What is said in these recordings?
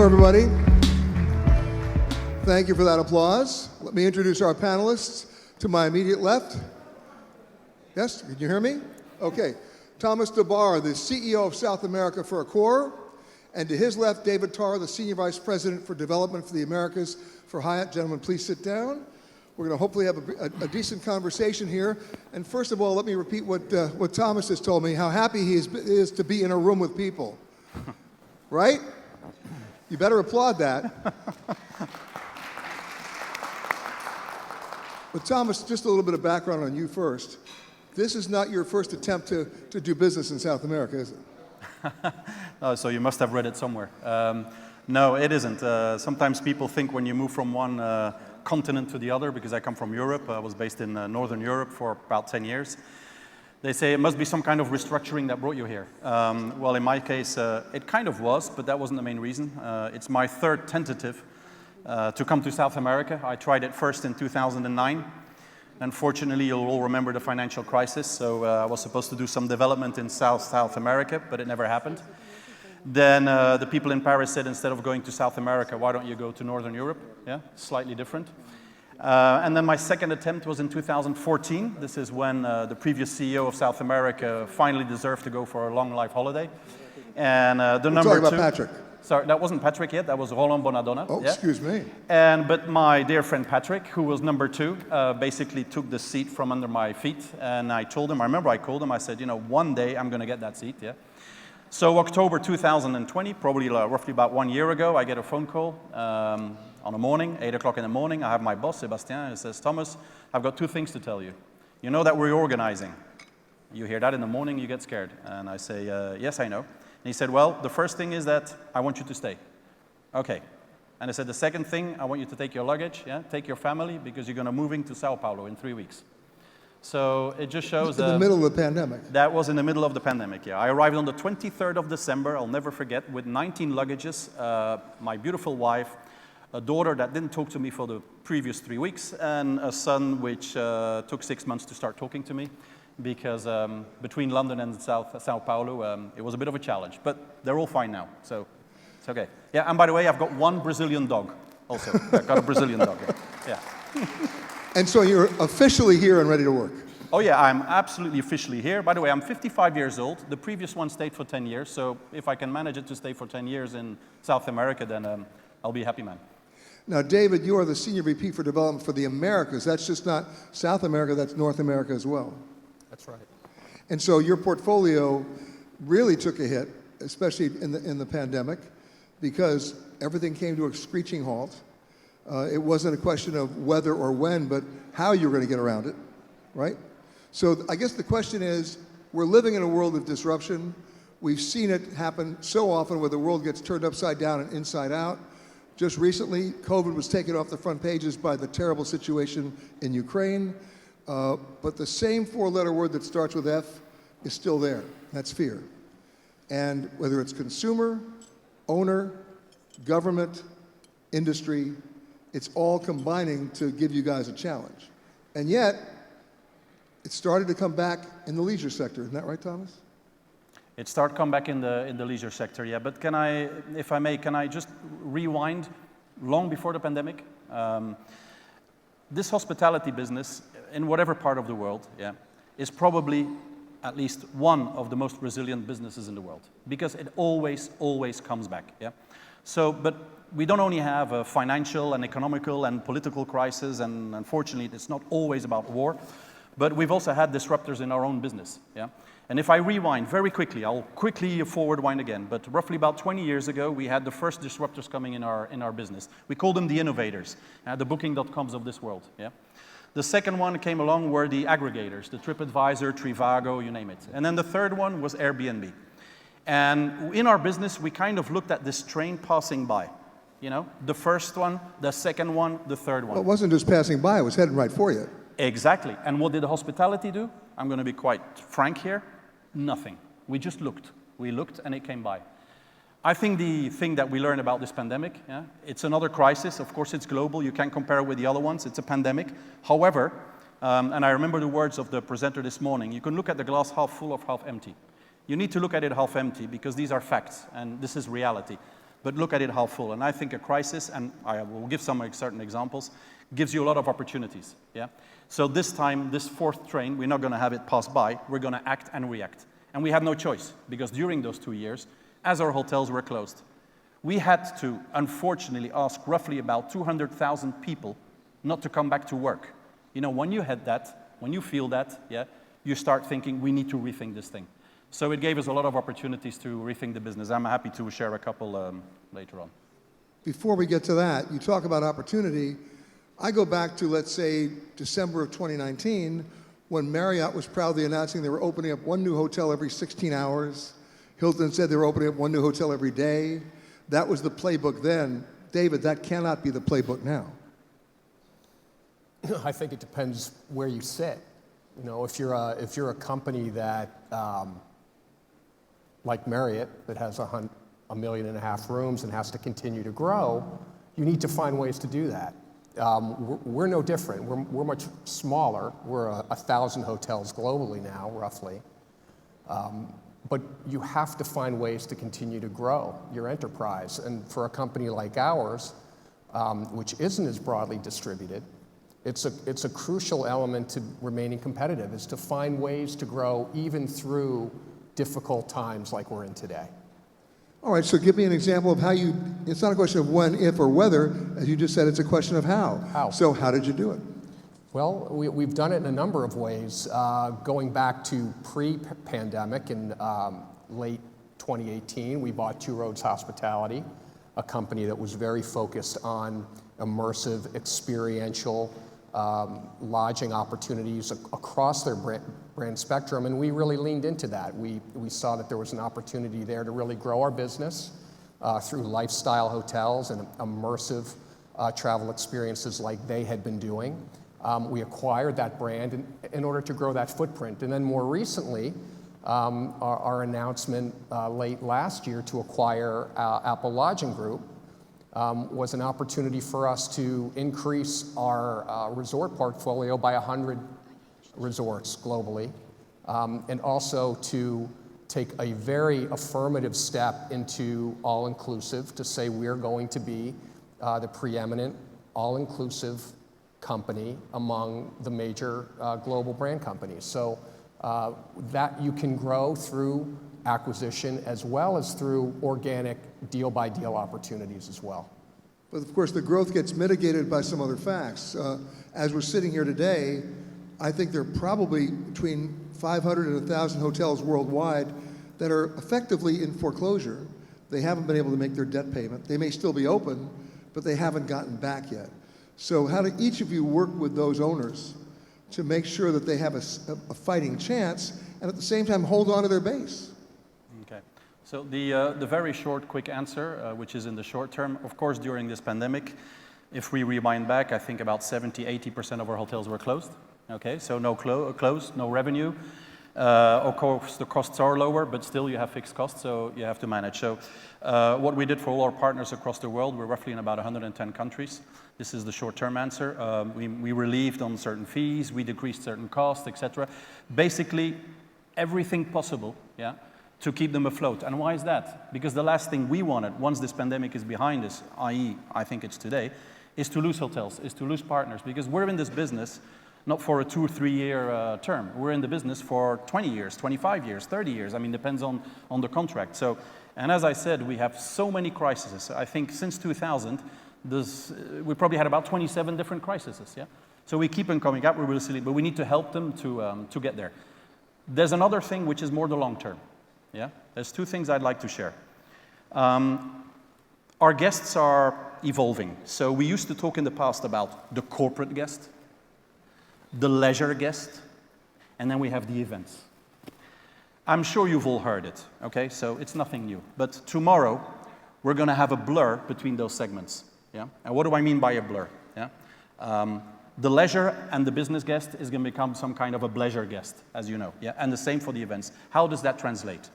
everybody. Thank you for that applause. Let me introduce our panelists. To my immediate left. Yes, can you hear me? Okay. Thomas Dubaere, the CEO of South America for ACCOR. And to his left, David Tarr, the Senior Vice President for Development for the Americas for Hyatt. Gentlemen, please sit down. We're going to hopefully have a decent conversation here. And first of all, let me repeat what Thomas has told me, how happy he is to be in a room with people. Right? You better applaud that. But Thomas, just a little bit of background on you first. This is not your first attempt to do business in South America, is it? Oh, so you must have read it somewhere. No, it isn't. Sometimes people think when you move from one continent to the other, because I come from Europe, I was based in Northern Europe for about 10 years. They say it must be some kind of restructuring that brought you here. Well, in my case, it kind of was, but that wasn't the main reason. It's my third tentative to come to South America. I tried it first in 2009. Unfortunately, you'll all remember the financial crisis, so I was supposed to do some development in South America, but it never happened. Then the people in Paris said, instead of going to South America, why don't you go to Northern Europe? Yeah, slightly different. And then my second attempt was in 2014. This is when the previous CEO of South America finally deserved to go for a long life holiday. And the number two... Talking about Patrick. Sorry, that wasn't Patrick yet, that was Roland Bonadonna. Oh, yeah. Excuse me. But my dear friend Patrick, who was number two, basically took the seat from under my feet. And I told him, I remember I called him, I said, you know, one day I'm going to get that seat, yeah. So October 2020, probably roughly about 1 year ago, I get a phone call on a morning, 8 o'clock in the morning. I have my boss, Sebastian, he says, Thomas, I've got two things to tell you. You know that we're reorganizing. You hear that in the morning, you get scared. And I say, yes, I know. And he said, well, the first thing is that I want you to stay. Okay. And I said, the second thing, I want you to take your luggage, yeah, take your family, because you're going to moving to Sao Paulo in 3 weeks. So it just shows in the middle of the pandemic. That was in the middle of the pandemic, yeah. I arrived on the 23rd of December, I'll never forget, with 19 luggages, my beautiful wife, a daughter that didn't talk to me for the previous 3 weeks, and a son which took 6 months to start talking to me. Because between London and Sao Paulo, it was a bit of a challenge. But they're all fine now, so it's okay. Yeah, and by the way, I've got one Brazilian dog also. I've got a Brazilian dog, yeah. And so you're officially here and ready to work? Oh yeah, I'm absolutely officially here. By the way, I'm 55 years old. The previous one stayed for 10 years, so if I can manage it to stay for 10 years in South America, then I'll be a happy man. Now, David, you are the Senior VP for Development for the Americas. That's just not South America, that's North America as well. That's right. And so your portfolio really took a hit, especially in the pandemic, because everything came to a screeching halt. It wasn't a question of whether or when, but how you were going to get around it, right? So I guess the question is, we're living in a world of disruption. We've seen it happen so often where the world gets turned upside down and inside out. Just recently, COVID was taken off the front pages by the terrible situation in Ukraine. But the same four-letter word that starts with F is still there. That's fear. And whether it's consumer, owner, government, industry, it's all combining to give you guys a challenge. And yet, it started to come back in the leisure sector. Isn't that right, Thomas? It started to come back in the leisure sector, yeah. But can I, if I may, can I just rewind long before the pandemic? This hospitality business, in whatever part of the world, yeah, is probably at least one of the most resilient businesses in the world, because it always comes back, yeah. So, but we don't only have a financial and economical and political crisis, and unfortunately, it's not always about war, but we've also had disruptors in our own business, yeah. And if I rewind very quickly, I'll quickly forward wind again, but roughly about 20 years ago, we had the first disruptors coming in our business. We call them the innovators, the booking.coms of this world, yeah. The second one came along were the aggregators, the TripAdvisor, Trivago, you name it. And then the third one was Airbnb. And in our business, we kind of looked at this train passing by. You know, the first one, the second one, the third one. Well, it wasn't just passing by, it was heading right for you. Exactly. And what did the hospitality do? I'm going to be quite frank here. Nothing. We just looked. We looked and it came by. I think the thing that we learned about this pandemic, yeah, it's another crisis. Of course, it's global. You can't compare it with the other ones. It's a pandemic. However, and I remember the words of the presenter this morning, you can look at the glass half full or half empty. You need to look at it half empty because these are facts and this is reality. but look at it half full. And I think a crisis, and I will give some certain examples, gives you a lot of opportunities, yeah? So this time, this fourth train, we're not gonna have it pass by, we're gonna act and react. And we had no choice, because during those 2 years, as our hotels were closed, we had to, unfortunately, ask roughly about 200,000 people not to come back to work. You know, when you had that, when you feel that, yeah, you start thinking, we need to rethink this thing. So it gave us a lot of opportunities to rethink the business. I'm happy to share a couple later on. Before we get to that, you talk about opportunity. I go back to, let's say, December of 2019, when Marriott was proudly announcing they were opening up one new hotel every 16 hours. Hilton said they were opening up one new hotel every day. That was the playbook then. David, that cannot be the playbook now. I think it depends where you sit. You know, if you're a company that, like Marriott, that has 1.5 million rooms and has to continue to grow, you need to find ways to do that. We're no different. We're much smaller. We're 1,000 hotels globally now, roughly. But you have to find ways to continue to grow your enterprise. And for a company like ours, which isn't as broadly distributed, it's a crucial element to remaining competitive, is to find ways to grow even through difficult times like we're in today. All right, so give me an example of how you, it's not a question of when, if, or whether, as you just said, it's a question of how. How. So how did you do it? Well, we've done it in a number of ways, going back to pre-pandemic in late 2018, we bought Two Roads Hospitality, a company that was very focused on immersive, experiential lodging opportunities across their brand spectrum, and we really leaned into that. We saw that there was an opportunity there to really grow our business through lifestyle hotels and immersive travel experiences like they had been doing. We acquired that brand in order to grow that footprint. And then more recently, our announcement late last year to acquire Apple Lodging Group was an opportunity for us to increase our resort portfolio by 100 resorts globally, and also to take a very affirmative step into all-inclusive, to say we're going to be the preeminent all-inclusive company among the major global brand companies. So that you can grow through acquisition as well as through organic deal-by-deal opportunities as well. But of course, the growth gets mitigated by some other facts. As we're sitting here today, I think there are probably between 500 and 1,000 hotels worldwide that are effectively in foreclosure. They haven't been able to make their debt payment. They may still be open, but they haven't gotten back yet. So how do each of you work with those owners to make sure that they have a fighting chance and at the same time hold on to their base? Okay, so the very short, quick answer, which is in the short term, of course, during this pandemic, if we rewind back, I think about 70–80% of our hotels were closed. Okay, so no closed, no revenue. Of course, the costs are lower, but still you have fixed costs, so you have to manage. So what we did for all our partners across the world, we're roughly in about 110 countries. This is the short-term answer. We relieved on certain fees, we decreased certain costs, etc. Basically, everything possible, yeah, to keep them afloat. And why is that? Because the last thing we wanted, once this pandemic is behind us, i.e., I think it's today, is to lose hotels, is to lose partners, because we're in this business not for a 2 or 3 year term. We're in the business for 20 years, 25 years, 30 years. I mean, depends on the contract. So, and as I said, we have so many crises. I think since 2000, we probably had about 27 different crises, yeah? So we keep on coming up, we're really silly, but we need to help them to get there. There's another thing which is more the long term, yeah? There's 2 things I'd like to share. Our guests are evolving. So we used to talk in the past about the corporate guest, the leisure guest, and then we have the events. I'm sure you've all heard it, okay? So it's nothing new. But tomorrow, we're gonna have a blur between those segments, yeah? And what do I mean by a blur, yeah? The leisure and the business guest is gonna become some kind of a pleasure guest, as you know, yeah? And the same for the events. How does that translate?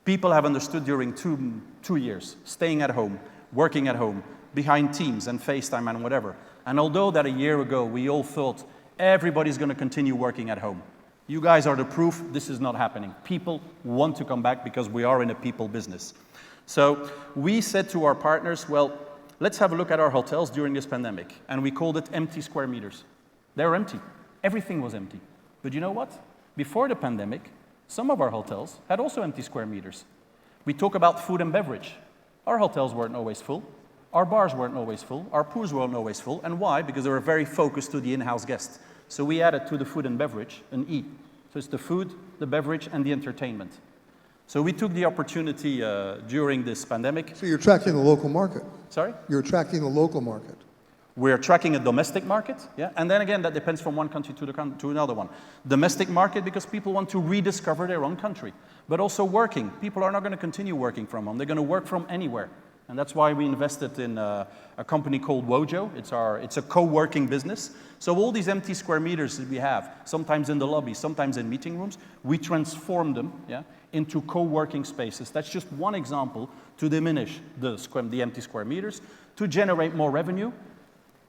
People have understood during two years, staying at home, working at home, behind Teams and FaceTime and whatever. And although that a year ago, we all thought, everybody's going to continue working at home. You guys are the proof this is not happening. People want to come back because we are in a people business. So we said to our partners, well, let's have a look at our hotels during this pandemic. And we called it empty square meters. They were empty. Everything was empty. But you know what? Before the pandemic, some of our hotels had also empty square meters. We talk about food and beverage. Our hotels weren't always full. Our bars weren't always full. Our pools weren't always full. And why? Because they were very focused to the in-house guest. So we added to the food and beverage an E. So it's the food, the beverage, and the entertainment. So we took the opportunity during this pandemic. So you're tracking the local market. Sorry? You're tracking the local market. We're tracking a domestic market, yeah? And then again, that depends from one country to another one. Domestic market because people want to rediscover their own country. But also working. People are not going to continue working from home. They're going to work from anywhere. And that's why we invested in a company called Wojo. It's a co-working business. So all these empty square meters that we have, sometimes in the lobby, sometimes in meeting rooms, we transform them, yeah, into co-working spaces. That's just one example to diminish the empty square meters, to generate more revenue,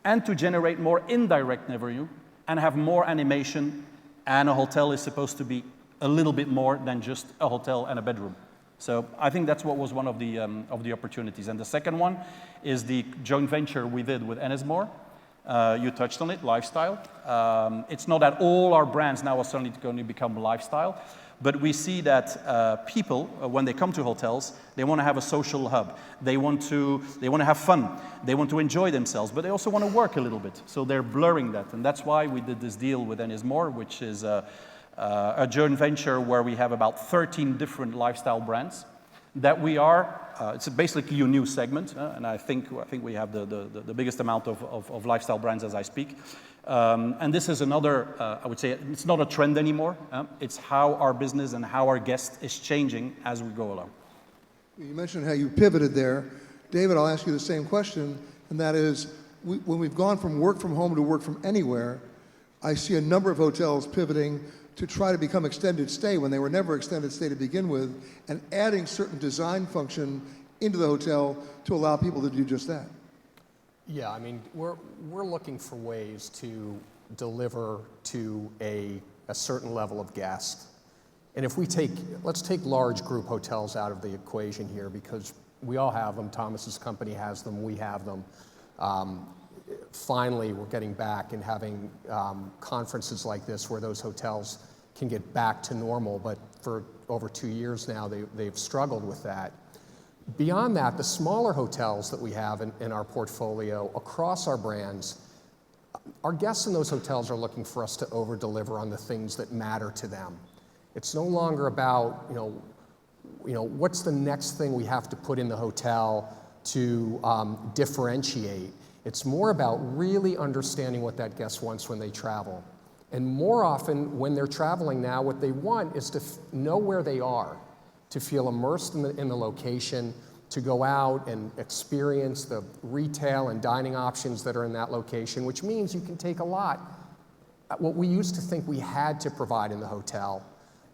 and to generate more indirect revenue, and have more animation. And a hotel is supposed to be a little bit more than just a hotel and a bedroom. So I think that's what was one of the opportunities. And the second one is the joint venture we did with Ennismore. You touched on it, lifestyle. It's not that all our brands now are suddenly going to become lifestyle, but we see that people, when they come to hotels, they want to have a social hub. They want to have fun. They want to enjoy themselves, but they also want to work a little bit. So they're blurring that, and that's why we did this deal with Ennismore, which is a joint venture where we have about 13 different lifestyle brands that we are, it's basically a new segment, and I think we have the biggest amount of lifestyle brands as I speak. And this is another, I would say, it's not a trend anymore. It's how our business and how our guest is changing as we go along. You mentioned how you pivoted there. David, I'll ask you the same question, and that is, when we've gone from work from home to work from anywhere, I see a number of hotels pivoting to try to become extended stay when they were never extended stay to begin with, and adding certain design function into the hotel to allow people to do just that. Yeah, I mean, we're looking for ways to deliver to a certain level of guest. And if let's take large group hotels out of the equation here, because we all have them. Thomas's company has them, we have them. Finally, we're getting back and having conferences like this where those hotels can get back to normal, but for over 2 years now, they've struggled with that. Beyond that, the smaller hotels that we have in our portfolio across our brands, our guests in those hotels are looking for us to over-deliver on the things that matter to them. It's no longer about, what's the next thing we have to put in the hotel to differentiate. It's more about really understanding what that guest wants when they travel. And more often, when they're traveling now, what they want is to know where they are, to feel immersed in the location, to go out and experience the retail and dining options that are in that location, which means you can take a lot. What we used to think we had to provide in the hotel,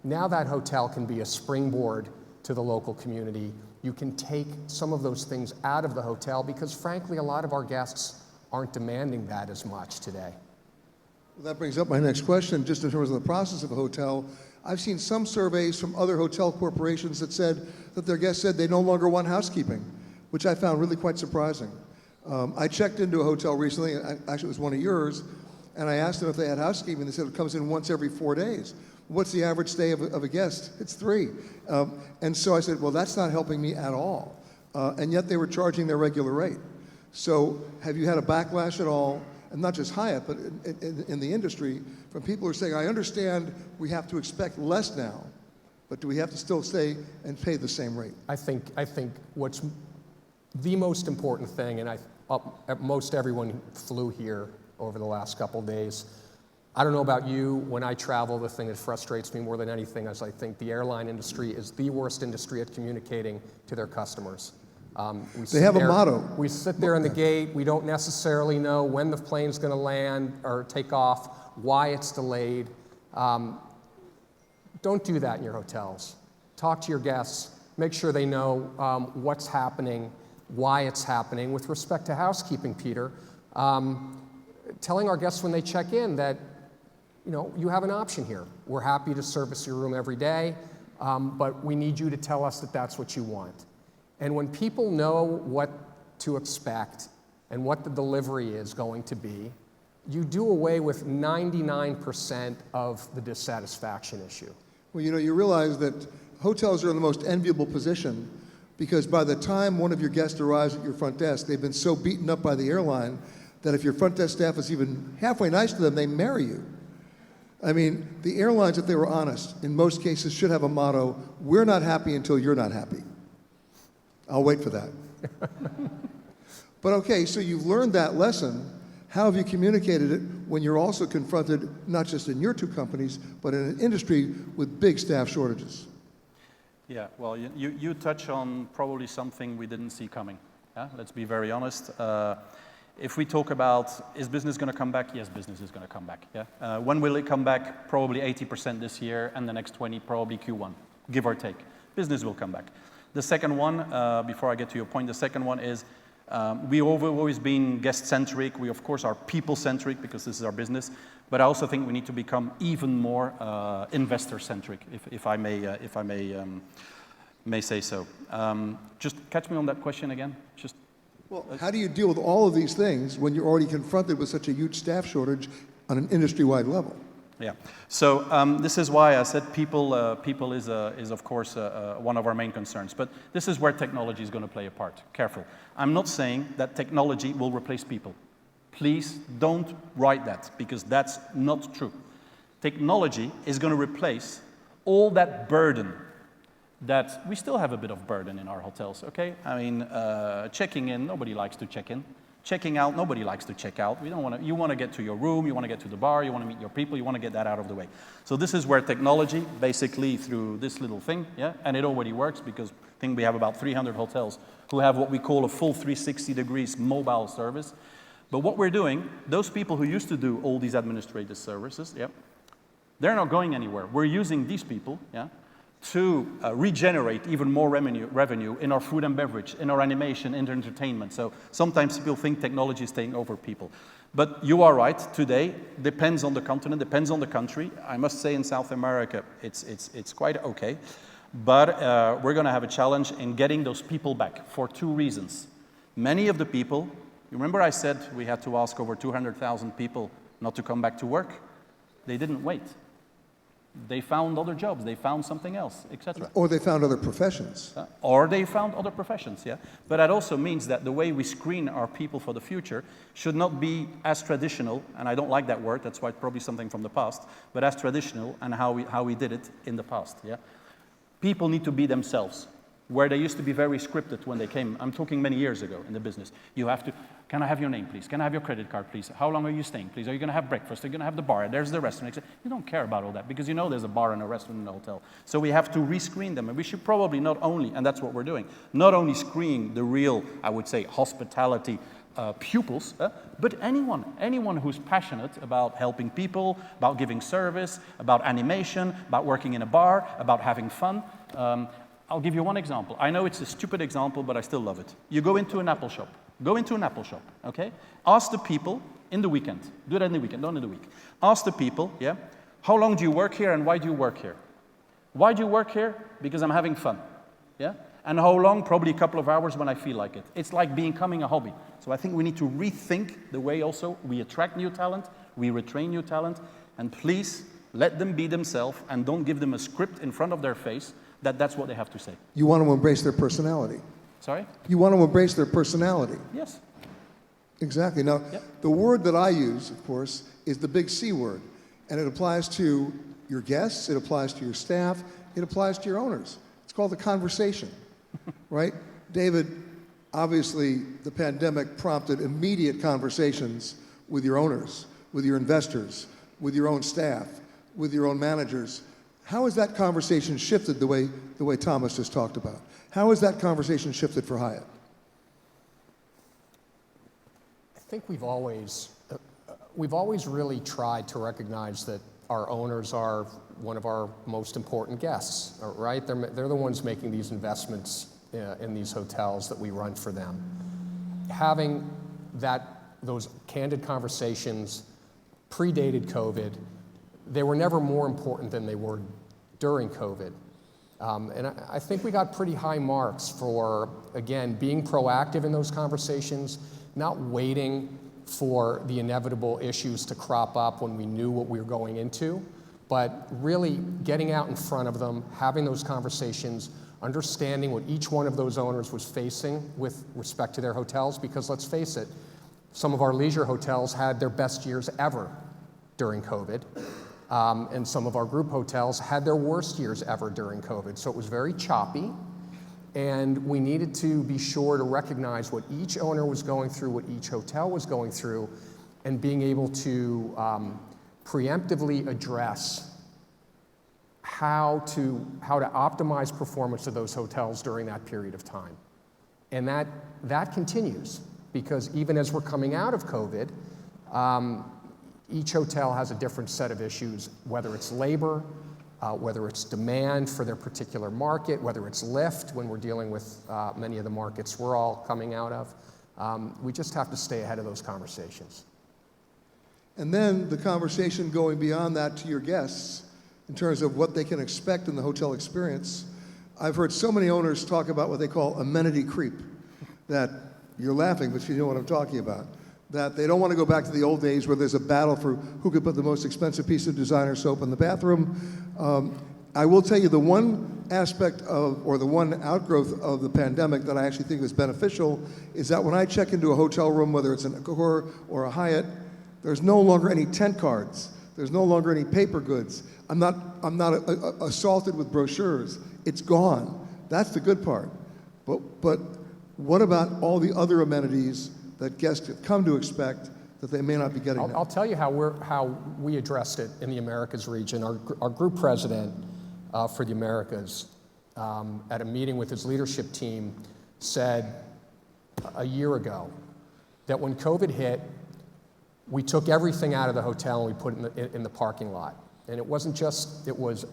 now that hotel can be a springboard to the local community. You can take some of those things out of the hotel because, frankly, a lot of our guests aren't demanding that as much today. Well, that brings up my next question, just in terms of the process of a hotel. I've seen some surveys from other hotel corporations that said that their guests said they no longer want housekeeping, which I found really quite surprising. I checked into a hotel recently, actually it was one of yours, and I asked them if they had housekeeping. They said it comes in once every 4 days. What's the average stay of a guest? It's 3. And so I said, well, that's not helping me at all. And yet they were charging their regular rate. So have you had a backlash at all, and not just Hyatt, but in the industry, from people who are saying, I understand we have to expect less now, but do we have to still stay and pay the same rate? I think what's the most important thing, and most everyone flew here over the last couple of days. I don't know about you, when I travel, the thing that frustrates me more than anything is I think the airline industry is the worst industry at communicating to their customers. They have a motto. We sit there in the gate, we don't necessarily know when the plane's going to land or take off, why it's delayed. Don't do that in your hotels. Talk to your guests, make sure they know what's happening, why it's happening. With respect to housekeeping, Peter, telling our guests when they check in that you have an option here. We're happy to service your room every day, but we need you to tell us that that's what you want. And when people know what to expect and what the delivery is going to be, you do away with 99% of the dissatisfaction issue. Well, you realize that hotels are in the most enviable position because by the time one of your guests arrives at your front desk, they've been so beaten up by the airline that if your front desk staff is even halfway nice to them, they marry you. I mean, the airlines, if they were honest, in most cases should have a motto, we're not happy until you're not happy. I'll wait for that. But okay, so you've learned that lesson. How have you communicated it when you're also confronted, not just in your two companies, but in an industry with big staff shortages? Yeah, well, you touch on probably something we didn't see coming. Yeah? Let's be very honest. If we talk about, is business going to come back? Yes, business is going to come back. Yeah? When will it come back? Probably 80% this year, and the next 20, probably Q1, give or take. Business will come back. The second one, before I get to your point, the second one is we've always been guest-centric. We, of course, are people-centric because this is our business. But I also think we need to become even more investor-centric, if I may say so. Just catch me on that question again. Well, how do you deal with all of these things when you're already confronted with such a huge staff shortage on an industry-wide level? Yeah. So this is why I said people is of course one of our main concerns. But this is where technology is going to play a part. Careful. I'm not saying that technology will replace people. Please don't write that, because that's not true. Technology is going to replace all that burden that we still have a bit of burden in our hotels, okay? I mean, checking in, nobody likes to check in. Checking out, nobody likes to check out. You want to get to your room, you want to get to the bar, you want to meet your people, you want to get that out of the way. So this is where technology, basically through this little thing, yeah, and it already works because I think we have about 300 hotels who have what we call a full 360 degrees mobile service. But what we're doing, those people who used to do all these administrative services, yeah, they're not going anywhere. We're using these people, yeah, to regenerate even more revenue in our food and beverage, in our animation, in entertainment. So sometimes people think technology is taking over people. But you are right, today, depends on the continent, depends on the country. I must say in South America, it's quite okay. But we're going to have a challenge in getting those people back for two reasons. Many of the people, you remember I said we had to ask over 200,000 people not to come back to work? They didn't wait. They found other jobs, they found something else, etc. Or they found other professions. Or they found other professions, yeah. But that also means that the way we screen our people for the future should not be as traditional, and I don't like that word, that's why it's probably something from the past, but as traditional and how we did it in the past, yeah. People need to be themselves, where they used to be very scripted when they came. I'm talking many years ago in the business. You have to, can I have your name, please? Can I have your credit card, please? How long are you staying, please? Are you going to have breakfast? Are you going to have the bar? There's the restaurant. You don't care about all that because you know there's a bar and a restaurant in the hotel. So we have to rescreen them. And we should probably not only, and that's what we're doing, not only screen the real, I would say, hospitality pupils, but anyone who's passionate about helping people, about giving service, about animation, about working in a bar, about having fun. I'll give you one example. I know it's a stupid example, but I still love it. You go into an Apple shop. Go into an Apple shop, okay? Ask the people in the weekend. Do that in the weekend, not in the week. Ask the people, yeah? How long do you work here and why do you work here? Why do you work here? Because I'm having fun, yeah? And how long? Probably a couple of hours when I feel like it. It's like becoming a hobby. So I think we need to rethink the way also we attract new talent, we retrain new talent, and please let them be themselves and don't give them a script in front of their face that's what they have to say. You want to embrace their personality. Sorry? You want to embrace their personality. Yes. Exactly. Now, yep. The word that I use, of course, is the big C word. And it applies to your guests, it applies to your staff, it applies to your owners. It's called the conversation, right? David, obviously, the pandemic prompted immediate conversations with your owners, with your investors, with your own staff, with your own managers. How has that conversation shifted the way Thomas just talked about? How has that conversation shifted for Hyatt? I think we've always really tried to recognize that our owners are one of our most important guests, right? They're the ones making these investments in these hotels that we run for them. Having those candid conversations predated COVID. They were never more important than they were during COVID. And I think we got pretty high marks for, again, being proactive in those conversations, not waiting for the inevitable issues to crop up when we knew what we were going into, but really getting out in front of them, having those conversations, understanding what each one of those owners was facing with respect to their hotels, because let's face it, some of our leisure hotels had their best years ever during COVID, and some of our group hotels had their worst years ever during COVID. So it was very choppy, and we needed to be sure to recognize what each owner was going through, what each hotel was going through, and being able to preemptively address how to optimize performance of those hotels during that period of time. And that continues, because even as we're coming out of COVID, each hotel has a different set of issues, whether it's labor, whether it's demand for their particular market, whether it's lift when we're dealing with many of the markets we're all coming out of. We just have to stay ahead of those conversations. And then the conversation going beyond that to your guests in terms of what they can expect in the hotel experience. I've heard so many owners talk about what they call amenity creep, that you're laughing, but you know what I'm talking about. That they don't want to go back to the old days where there's a battle for who could put the most expensive piece of designer soap in the bathroom. I will tell you the one aspect of, or the one outgrowth of the pandemic that I actually think is beneficial is that when I check into a hotel room, whether it's an ACCOR or a Hyatt, there's no longer any tent cards. There's no longer any paper goods. I'm not assaulted with brochures. It's gone. That's the good part. But what about all the other amenities that guests have come to expect that they may not be getting now? I'll tell you how we addressed it in the Americas region. Our group president for the Americas, at a meeting with his leadership team, said a year ago that when COVID hit, we took everything out of the hotel and we put it in the parking lot. And it wasn't just, it was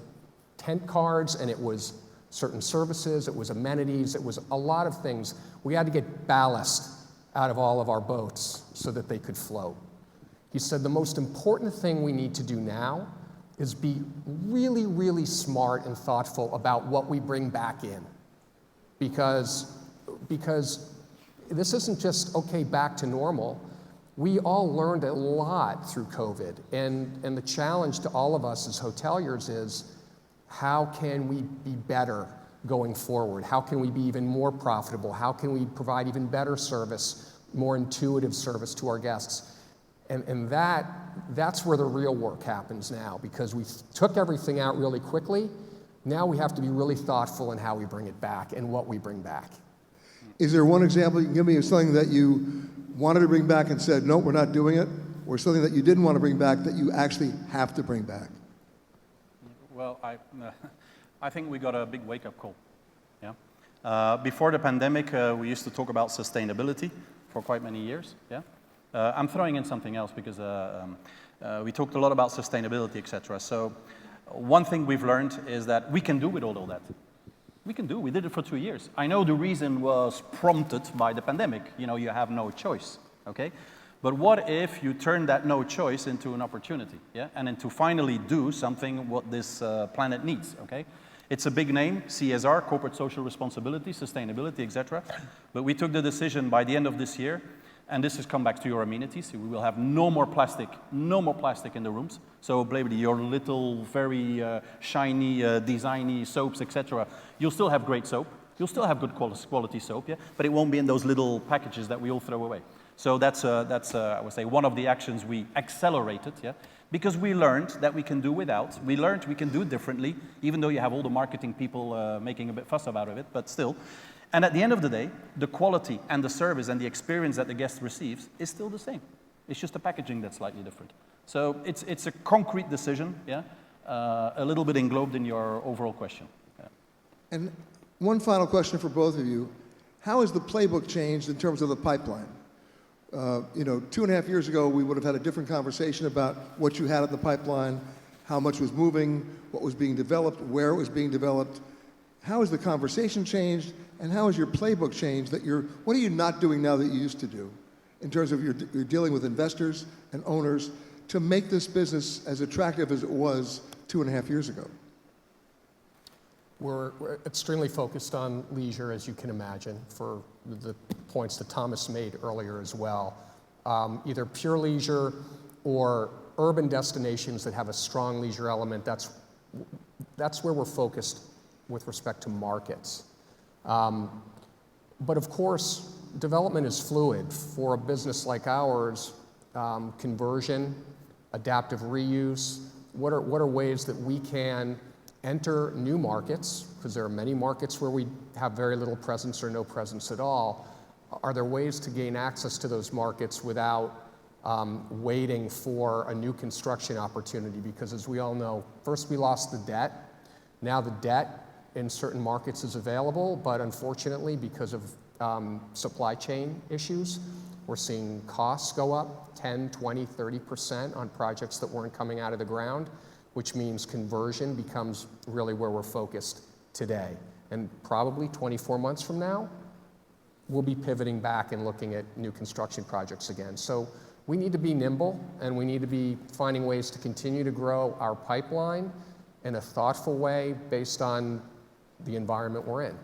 tent cards, and it was certain services, it was amenities, it was a lot of things. We had to get ballast out of all of our boats so that they could float. He said the most important thing we need to do now is be really, really smart and thoughtful about what we bring back in. Because this isn't just, okay, back to normal. We all learned a lot through COVID, and the challenge to all of us as hoteliers is, how can we be better going forward? How can we be even more profitable? How can we provide even better service, more intuitive service to our guests? And that's where the real work happens now, because we took everything out really quickly. Now we have to be really thoughtful in how we bring it back and what we bring back. Is there one example you can give me of something that you wanted to bring back and said, no, we're not doing it, or something that you didn't want to bring back that you actually have to bring back? Well, I think we got a big wake-up call. Yeah. Before the pandemic, we used to talk about sustainability for quite many years. Yeah. I'm throwing in something else because we talked a lot about sustainability, etc. So one thing we've learned is that we can do with all that. We can do. We did it for 2 years. I know the reason was prompted by the pandemic. You know, you have no choice. Okay. But what if you turn that no choice into an opportunity, yeah? And then to finally do something what this planet needs, okay? It's a big name, CSR, corporate social responsibility, sustainability, etc. But we took the decision by the end of this year, and this has come back to your amenities. We will have no more plastic in the rooms. So basically your little, very shiny, designy soaps, etc. You'll still have great soap. You'll still have good quality soap, yeah? But it won't be in those little packages that we all throw away. So that's I would say, one of the actions we accelerated, yeah? Because we learned that we can do without. We learned we can do differently, even though you have all the marketing people making a bit fuss about it, but still. And at the end of the day, the quality and the service and the experience that the guest receives is still the same. It's just the packaging that's slightly different. So it's a concrete decision, yeah? A little bit englobed in your overall question. Yeah. And one final question for both of you. How has the playbook changed in terms of the pipeline? 2.5 years ago, we would have had a different conversation about what you had in the pipeline, how much was moving, what was being developed, where it was being developed. How has the conversation changed, and how has your playbook changed? What are you not doing now that you used to do in terms of you're dealing with investors and owners to make this business as attractive as it was 2.5 years ago? We're extremely focused on leisure, as you can imagine, for the points that Thomas made earlier as well. Either pure leisure or urban destinations that have a strong leisure element, that's where we're focused with respect to markets. But of course, development is fluid. For a business like ours, conversion, adaptive reuse, what are ways that we can enter new markets, because there are many markets where we have very little presence or no presence at all. Are there ways to gain access to those markets without waiting for a new construction opportunity? Because as we all know, first we lost the debt. Now the debt in certain markets is available, but unfortunately, because of supply chain issues, we're seeing costs go up 10, 20, 30% on projects that weren't coming out of the ground, which means conversion becomes really where we're focused today. And probably 24 months from now, we'll be pivoting back and looking at new construction projects again. So we need to be nimble, and we need to be finding ways to continue to grow our pipeline in a thoughtful way based on the environment we're in.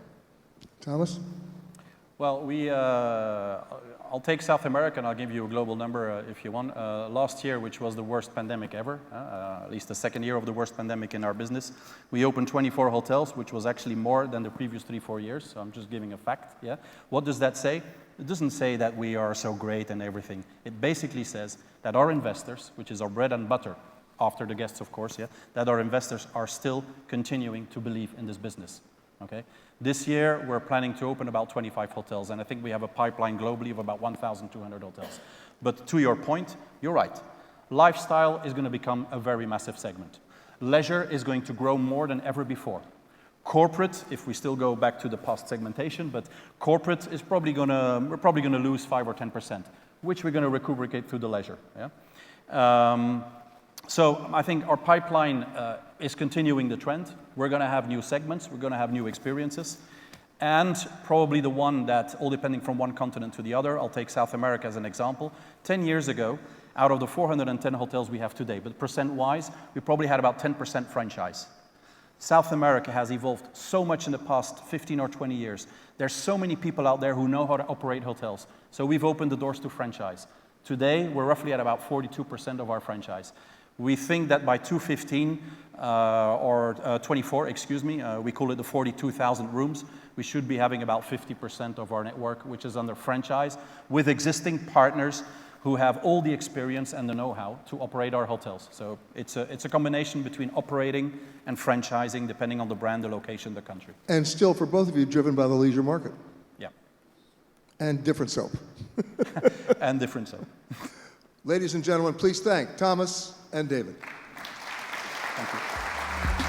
Thomas? Well, I'll take South America and I'll give you a global number if you want. Last year, which was the worst pandemic ever, at least the second year of the worst pandemic in our business, we opened 24 hotels, which was actually more than the previous 3-4 years. So I'm just giving a fact, yeah. What does that say? It doesn't say that we are so great and everything. It basically says that our investors, which is our bread and butter, after the guests, of course, yeah, that our investors are still continuing to believe in this business, okay? This year, we're planning to open about 25 hotels, and I think we have a pipeline globally of about 1,200 hotels. But to your point, you're right. Lifestyle is going to become a very massive segment. Leisure is going to grow more than ever before. Corporate, if we still go back to the past segmentation, but corporate is we're probably going to lose 5 or 10%, which we're going to recuperate through the leisure, yeah? So I think our pipeline is continuing the trend. We're going to have new segments. We're going to have new experiences. And probably the one that, all depending from one continent to the other, I'll take South America as an example. 10 years ago, out of the 410 hotels we have today, but percent-wise, we probably had about 10% franchise. South America has evolved so much in the past 15 or 20 years. There's so many people out there who know how to operate hotels. So we've opened the doors to franchise. Today, we're roughly at about 42% of our franchise. We think that by 2015, or 24, excuse me, we call it the 42,000 rooms, we should be having about 50% of our network, which is under franchise, with existing partners who have all the experience and the know-how to operate our hotels. So it's a combination between operating and franchising, depending on the brand, the location, the country. And still, for both of you, driven by the leisure market. Yeah. And different soap. And different soap. Ladies and gentlemen, please thank Thomas and David. Thank you.